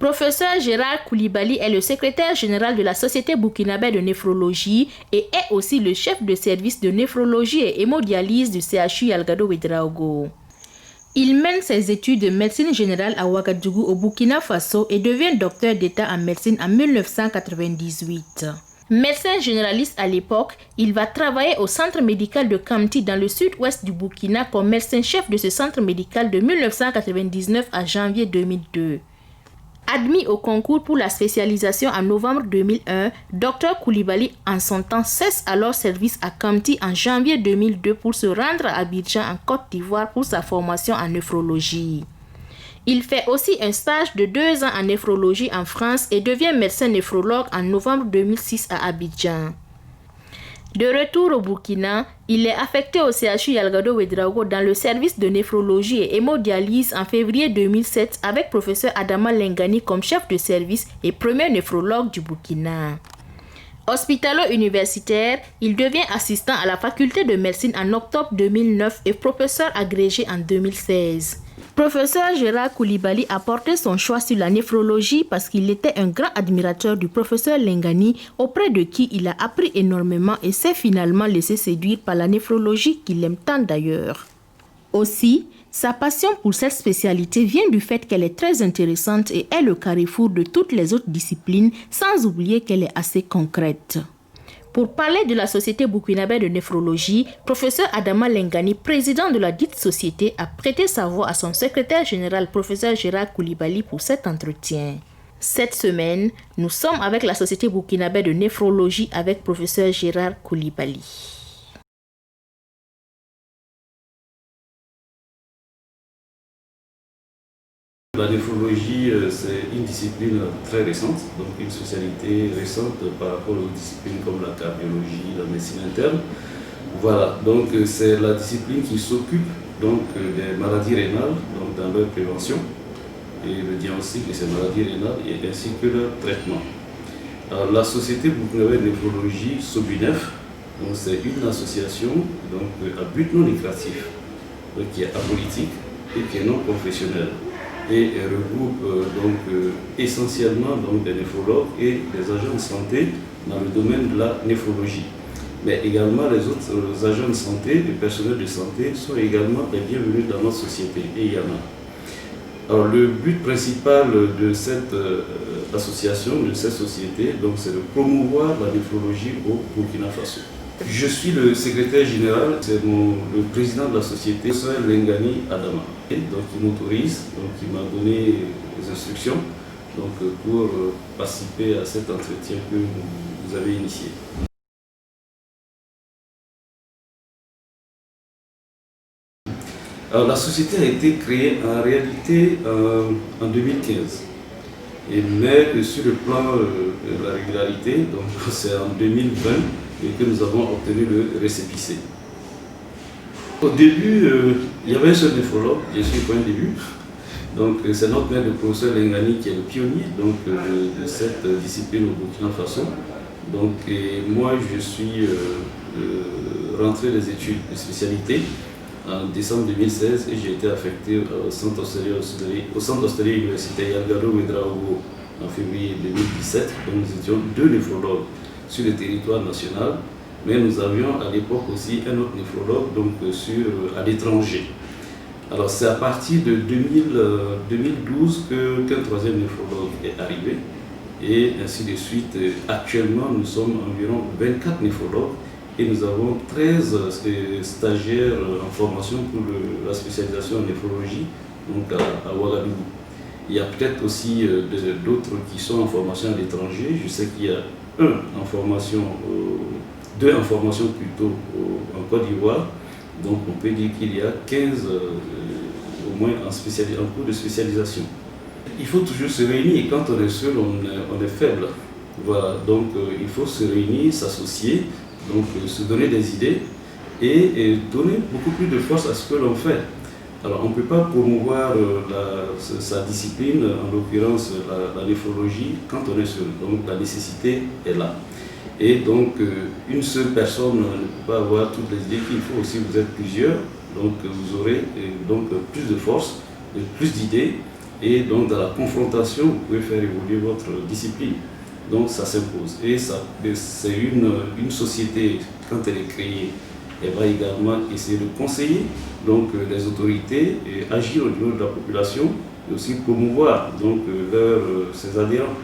Professeur Gérard Koulibaly est le secrétaire général de la Société burkinabé de néphrologie et est aussi le chef de service de néphrologie et hémodialyse du CHU Yalgado Ouédraogo. Il mène ses études de médecine générale à Ouagadougou au Burkina Faso et devient docteur d'État en médecine en 1998. Médecin généraliste à l'époque, il va travailler au centre médical de Kamti dans le sud-ouest du Burkina comme médecin-chef de ce centre médical de 1999 à janvier 2002. Admis au concours pour la spécialisation en novembre 2001, Dr Koulibaly en son temps cesse alors service à Kamti en janvier 2002 pour se rendre à Abidjan en Côte d'Ivoire pour sa formation en néphrologie. Il fait aussi un stage de 2 ans en néphrologie en France et devient médecin néphrologue en novembre 2006 à Abidjan. De retour au Burkina, il est affecté au CHU Yalgado Ouédraogo dans le service de néphrologie et hémodialyse en février 2007 avec professeur Adama Lengani comme chef de service et premier néphrologue du Burkina. Hospitalo-universitaire, il devient assistant à la faculté de médecine en octobre 2009 et professeur agrégé en 2016. Professeur Gérard Koulibaly a porté son choix sur la néphrologie parce qu'il était un grand admirateur du professeur Lengani, auprès de qui il a appris énormément et s'est finalement laissé séduire par la néphrologie qu'il aime tant d'ailleurs. Aussi, sa passion pour cette spécialité vient du fait qu'elle est très intéressante et est le carrefour de toutes les autres disciplines, sans oublier qu'elle est assez concrète. Pour parler de la Société burkinabé de néphrologie, professeur Adama Lengani, président de la dite société, a prêté sa voix à son secrétaire général, professeur Gérard Koulibaly, pour cet entretien. Cette semaine, nous sommes avec la Société burkinabé de néphrologie avec professeur Gérard Koulibaly. La néphrologie, c'est une discipline très récente, donc une spécialité récente par rapport aux disciplines comme la cardiologie, la médecine interne. Voilà, donc c'est la discipline qui s'occupe donc des maladies rénales, donc dans leur prévention et le diagnostic de ces maladies rénales et ainsi que leur traitement. Alors, la Société burkinabé de néphrologie, SOBUNEF, c'est une association donc, à but non lucratif, donc, qui est apolitique et qui est non professionnelle, et regroupe essentiellement donc, des néphrologues et des agents de santé dans le domaine de la néphrologie. Mais également les autres agents de santé, les personnels de santé sont également les bienvenus dans notre société, et il y en a. Alors le but principal de cette association, de cette société, c'est de promouvoir la néphrologie au Burkina Faso. Je suis le secrétaire général, c'est le président de la société, c'est Lengani Adama. Et donc il m'autorise, il m'a donné les instructions pour participer à cet entretien que vous avez initié. Alors, la société a été créée en réalité en 2015. Mais sur le plan de la régularité, c'est en 2020 que nous avons obtenu le récépissé. Au début, il y avait un seul néphrologue, bien sûr, point de début. Donc c'est notre maître, le professeur Lengani, qui est le pionnier de cette discipline au Burkina Faso. Donc moi, je suis rentré des études de spécialité en décembre 2016 et j'ai été affecté au centre hospitalier universitaire Yalgado Ouédraogo en février 2017. Donc nous étions 2 néphrologues sur le territoire national, mais nous avions à l'époque aussi un autre néphrologue à l'étranger. Alors c'est à partir de 2012 qu'un troisième néphrologue est arrivé et ainsi de suite. Actuellement nous sommes environ 24 néphrologues et nous avons 13 stagiaires en formation pour la spécialisation en néphrologie à Ouagadougou. Il y a peut-être aussi d'autres qui sont en formation à l'étranger. Je sais qu'il y a 2 en formation plutôt en Côte d'Ivoire. Donc on peut dire qu'il y a 15 au moins en cours de spécialisation. Il faut toujours se réunir et quand on est seul, on est faible. Voilà, donc il faut se réunir, s'associer, se donner des idées et donner beaucoup plus de force à ce que l'on fait. Alors on ne peut pas promouvoir sa discipline, en l'occurrence la néphrologie, quand on est seul. Donc la nécessité est là. Et donc une seule personne ne peut pas avoir toutes les idées qu'il faut. Si vous êtes plusieurs, vous aurez plus de force, plus d'idées Et donc dans la confrontation, vous pouvez faire évoluer votre discipline. Donc ça s'impose. Et c'est une société, quand elle est créée, elle va également essayer de conseiller donc, les autorités et agir au niveau de la population et aussi promouvoir donc, ses adhérents.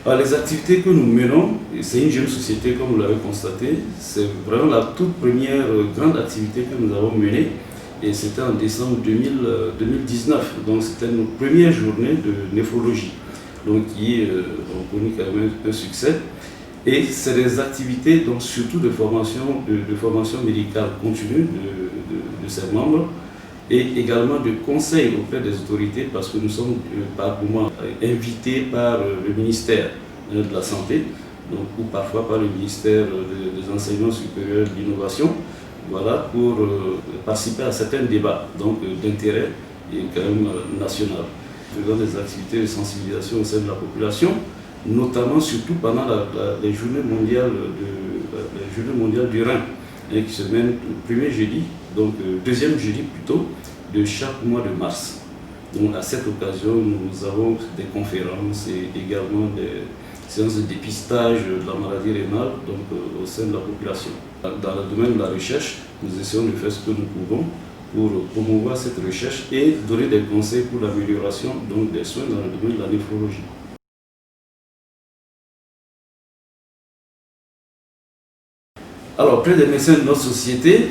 Alors, les activités que nous menons, c'est une jeune société comme vous l'avez constaté, c'est vraiment la toute première grande activité que nous avons menée et c'était en décembre 2019, donc c'était nos premières journées de néphrologie, donc qui ont connu quand même un succès. Et c'est des activités donc surtout de formation médicale continue de ses membres et également de conseils auprès des autorités parce que nous sommes par moment invités par le ministère de la Santé donc, ou parfois par le ministère des Enseignements supérieurs de l'Innovation voilà, pour participer à certains débats d'intérêt et quand même national. Faisant des activités de sensibilisation au sein de la population, notamment surtout pendant les journées mondiales du rein qui se mènent le premier jeudi, donc deuxième jeudi plutôt, de chaque mois de mars. Donc à cette occasion, nous avons des conférences et également des séances de dépistage de la maladie rénale donc, au sein de la population. Dans le domaine de la recherche, nous essayons de faire ce que nous pouvons pour promouvoir cette recherche et donner des conseils pour l'amélioration des soins dans le domaine de la néphrologie. Alors, auprès des médecins de notre société,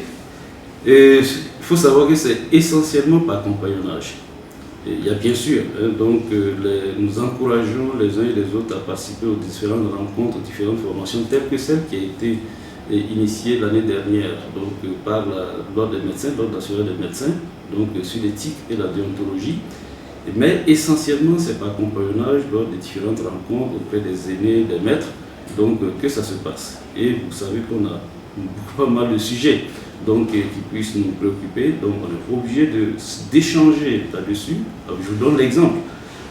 il faut savoir que c'est essentiellement par compagnonnage. Il y a bien sûr, nous encourageons les uns et les autres à participer aux différentes rencontres, aux différentes formations, telles que celle qui a été initiée l'année dernière par l'Ordre des médecins, l'Ordre national des médecins, sur l'éthique et la déontologie. Mais essentiellement, c'est par compagnonnage lors des différentes rencontres auprès des aînés, des maîtres, que ça se passe. Et vous savez qu'on a pas mal de sujets qui puissent nous préoccuper, donc on est obligé d'échanger là-dessus. Je vous donne l'exemple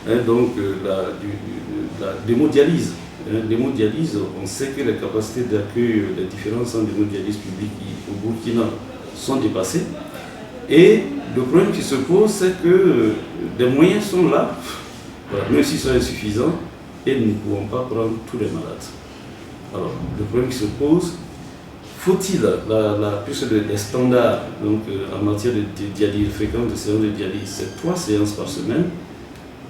la démodialyse. L'hémodialyse, on sait que les capacités d'accueil des différents centres d'hémodialyse publics au Burkina sont dépassées. Et le problème qui se pose, c'est que des moyens sont là, voilà, même s'ils sont insuffisants, et nous ne pouvons pas prendre tous les malades. Alors, le problème qui se pose, faut-il, puisque les standards en matière de dialyse, fréquence de séances de dialyse, c'est 3 séances par semaine.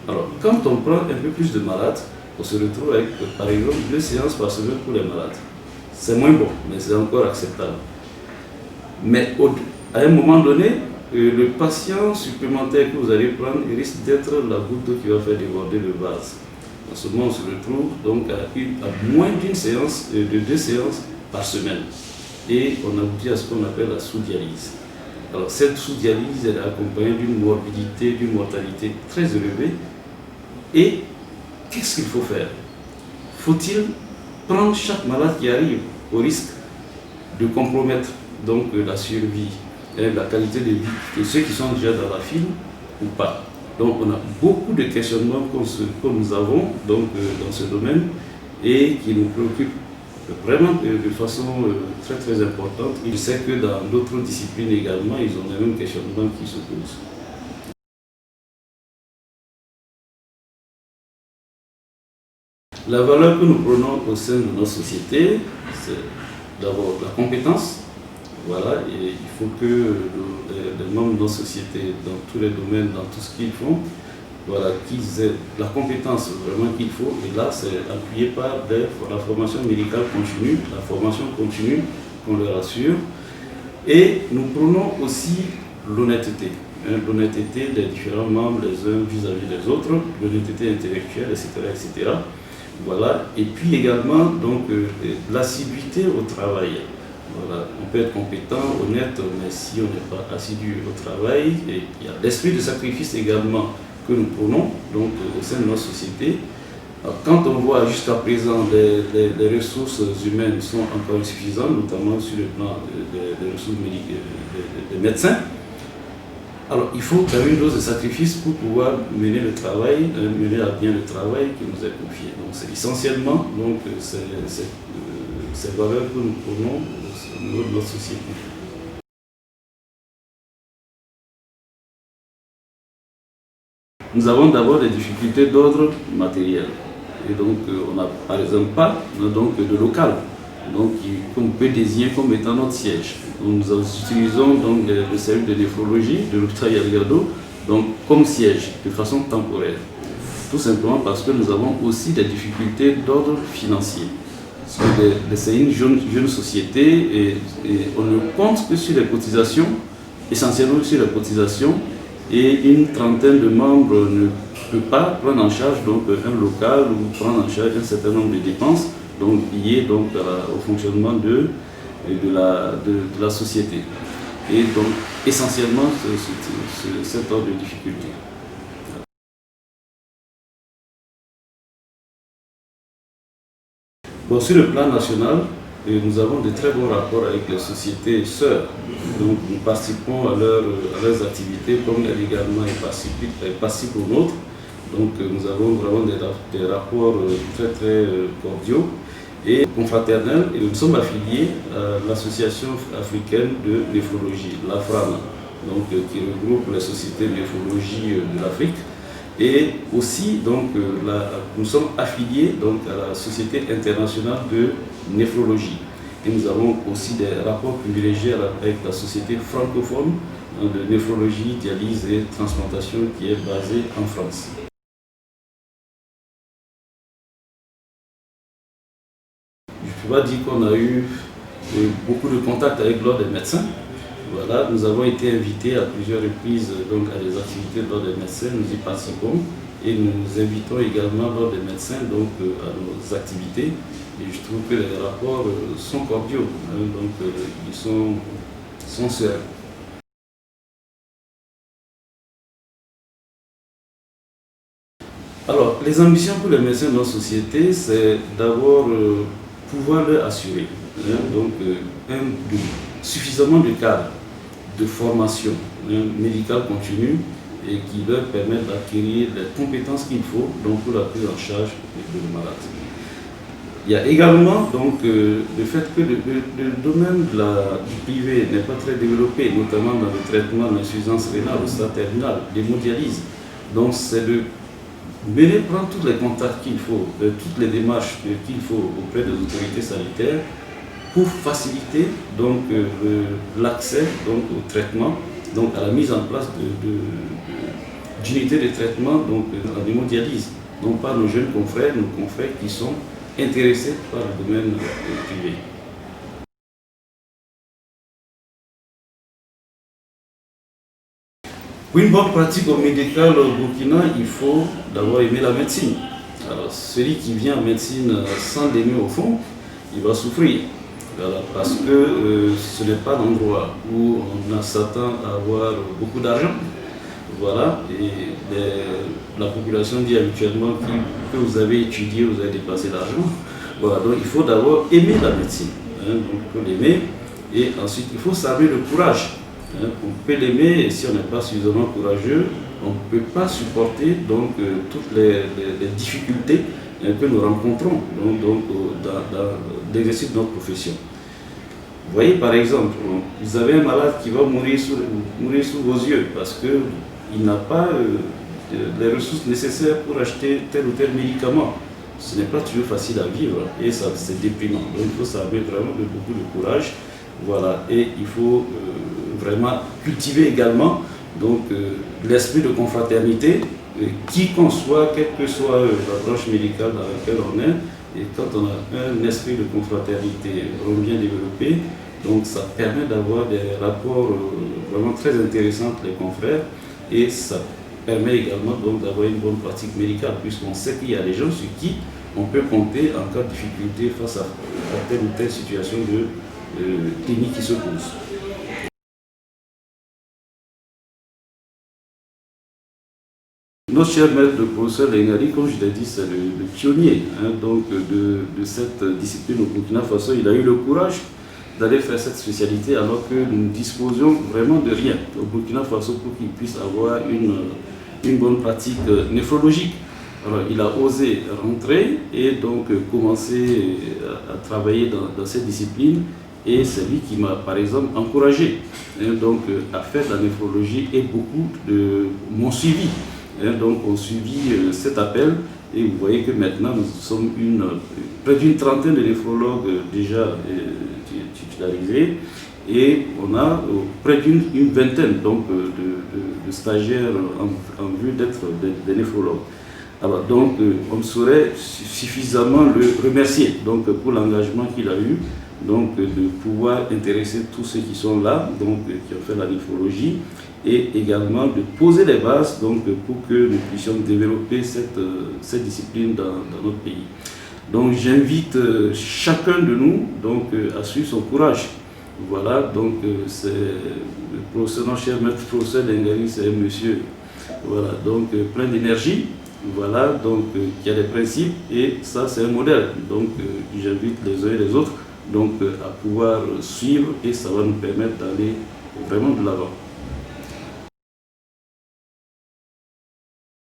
Alors, quand on prend un peu plus de malades, on se retrouve avec, par exemple, 2 séances par semaine pour les malades. C'est moins bon, mais c'est encore acceptable. Mais à un moment donné, le patient supplémentaire que vous allez prendre risque d'être la goutte qui va faire déborder le vase. En ce moment, on se retrouve donc à moins d'une séance, de 2 séances par semaine. Et on aboutit à ce qu'on appelle la sous-dialyse. Alors cette sous-dialyse, elle est accompagnée d'une morbidité, d'une mortalité très élevée. Et qu'est-ce qu'il faut faire? Faut-il prendre chaque malade qui arrive au risque de compromettre la survie et la qualité de vie de ceux qui sont déjà dans la file ou pas? Donc on a beaucoup de questionnements que nous avons dans ce domaine et qui nous préoccupent vraiment de façon très très importante. Je sais que dans d'autres disciplines également, ils ont les mêmes questionnements qui se posent. La valeur que nous prenons au sein de notre société, c'est d'abord la compétence. Voilà, et il faut que les membres de notre société, dans tous les domaines, dans tout ce qu'ils font, voilà, qu'ils aient la compétence vraiment qu'il faut. Et là, c'est appuyé par la formation médicale continue, la formation continue qu'on leur assure. Et nous prenons aussi l'honnêteté. L'honnêteté des différents membres les uns vis-à-vis des autres, l'honnêteté intellectuelle, etc., etc. Voilà. Et puis également l'assiduité au travail. Voilà. On peut être compétent, honnête, mais si on n'est pas assidu au travail, et il y a l'esprit de sacrifice également que nous prenons au sein de notre société. Alors, quand on voit jusqu'à présent les ressources humaines sont encore insuffisantes, notamment sur le plan des ressources des médecins, alors il faut quand même une dose de sacrifice pour pouvoir mener le travail, mener à bien le travail qui nous est confié. Donc c'est essentiellement ces valeurs que nous prenons au niveau de notre société. nous avons d'abord des difficultés d'ordre matériel. Et donc, on n'a par exemple pas donc, de local qu'on peut désigner comme étant notre siège. Donc, nous utilisons donc, le service de néphrologie de l'hôpital Yalgado comme siège, de façon temporaire. Tout simplement parce que nous avons aussi des difficultés d'ordre financier. C'est une jeune société et on ne compte que sur les cotisations, essentiellement sur les cotisations, et une trentaine de membres ne peut pas prendre en charge donc, un local ou prendre en charge un certain nombre de dépenses liées au fonctionnement de la société. Et donc essentiellement cet ordre de difficulté. Bon, sur le plan national, nous avons de très bons rapports avec les sociétés sœurs. Donc nous participons à leurs activités comme elles également participent aux nôtres. Donc nous avons vraiment des rapports très cordiaux et confraternels. Et nous sommes affiliés à l'Association africaine de néphrologie, l'AFRAN, qui regroupe les sociétés de néphrologie de l'Afrique. Et aussi, nous sommes affiliés à la Société internationale de néphrologie. Et nous avons aussi des rapports privilégiés avec la Société francophone de néphrologie, dialyse et transplantation qui est basée en France. Je ne peux pas dire qu'on a eu beaucoup de contacts avec l'ordre des médecins. Voilà, nous avons été invités à plusieurs reprises à des activités de l'ordre des médecins, nous y participons et nous invitons également l'ordre des médecins à nos activités. Et je trouve que les rapports sont cordiaux, ils sont sereins. Alors, les ambitions pour les médecins de notre société, c'est d'abord pouvoir leur assurer suffisamment de cadres de formation médicale continue et qui leur permettent d'acquérir les compétences qu'il faut pour la prise en charge de malades. Il y a également le fait que le domaine du privé n'est pas très développé, notamment dans le traitement de l'insuffisance rénale au stade terminal, l'hémodialyse. Donc c'est de prendre tous les contacts qu'il faut, toutes les démarches qu'il faut auprès des autorités sanitaires pour faciliter l'accès au traitement, à la mise en place d'unités de traitement en hémodialyse, par nos jeunes confrères, nos confrères qui sont intéressés par le domaine privé. Pour une bonne pratique médicale au Burkina, il faut d'abord aimer la médecine. Alors celui qui vient en médecine sans l'aimer au fond, il va souffrir. Voilà, parce que ce n'est pas l'endroit où on s'attend à avoir beaucoup d'argent. Voilà, et la population dit habituellement que vous avez étudié, vous avez dépassé l'argent. Voilà, donc il faut d'abord aimer la médecine, donc il faut l'aimer, et ensuite il faut savoir le courage. On peut l'aimer, et si on n'est pas suffisamment courageux, on ne peut pas supporter toutes les difficultés que nous rencontrons dans l'exercice de notre profession. Vous voyez par exemple, vous avez un malade qui va mourir sous vos yeux parce qu'il n'a pas les ressources nécessaires pour acheter tel ou tel médicament. Ce n'est pas toujours facile à vivre et c'est déprimant. Donc il faut savoir vraiment beaucoup de courage. Voilà, et il faut vraiment cultiver également l'esprit de confraternité, qui qu'on soit, quelle que soit la branche médicale dans laquelle on est. Et quand on a un esprit de confraternité vraiment bien développé, ça permet d'avoir des rapports vraiment très intéressants entre les confrères, et ça permet également d'avoir une bonne pratique médicale, puisqu'on sait qu'il y a des gens sur qui on peut compter en cas de difficulté face à telle ou telle situation de clinique qui se pose. Notre cher maître, le professeur Lengari, comme je l'ai dit, c'est le pionnier de cette discipline au Burkina Faso. Il a eu le courage d'aller faire cette spécialité alors que nous disposions vraiment de rien au Burkina Faso pour qu'il puisse avoir une bonne pratique néphrologique. Alors il a osé rentrer et commencer à travailler dans cette discipline, et c'est lui qui m'a par exemple encouragé à faire de la néphrologie, et beaucoup de mon suivi. donc ont suivi cet appel. Et vous voyez que maintenant, nous sommes près d'une trentaine de néphrologues déjà titularisés. Et on a près d'une vingtaine donc, de stagiaires en vue d'être des néphrologues. Alors, donc, on ne saurait suffisamment le remercier donc, pour l'engagement qu'il a eu, donc, de pouvoir intéresser tous ceux qui sont là, donc, qui ont fait la néphrologie, et également de poser les bases donc, pour que nous puissions développer cette discipline dans notre pays. Donc, j'invite chacun de nous donc, à suivre son courage. Voilà, donc c'est le professeur, notre cher maître professeur Dengari, c'est un monsieur, voilà, donc plein d'énergie, voilà, donc qui a des principes, et ça c'est un modèle. Donc j'invite les uns et les autres donc, à pouvoir suivre, et ça va nous permettre d'aller vraiment de l'avant.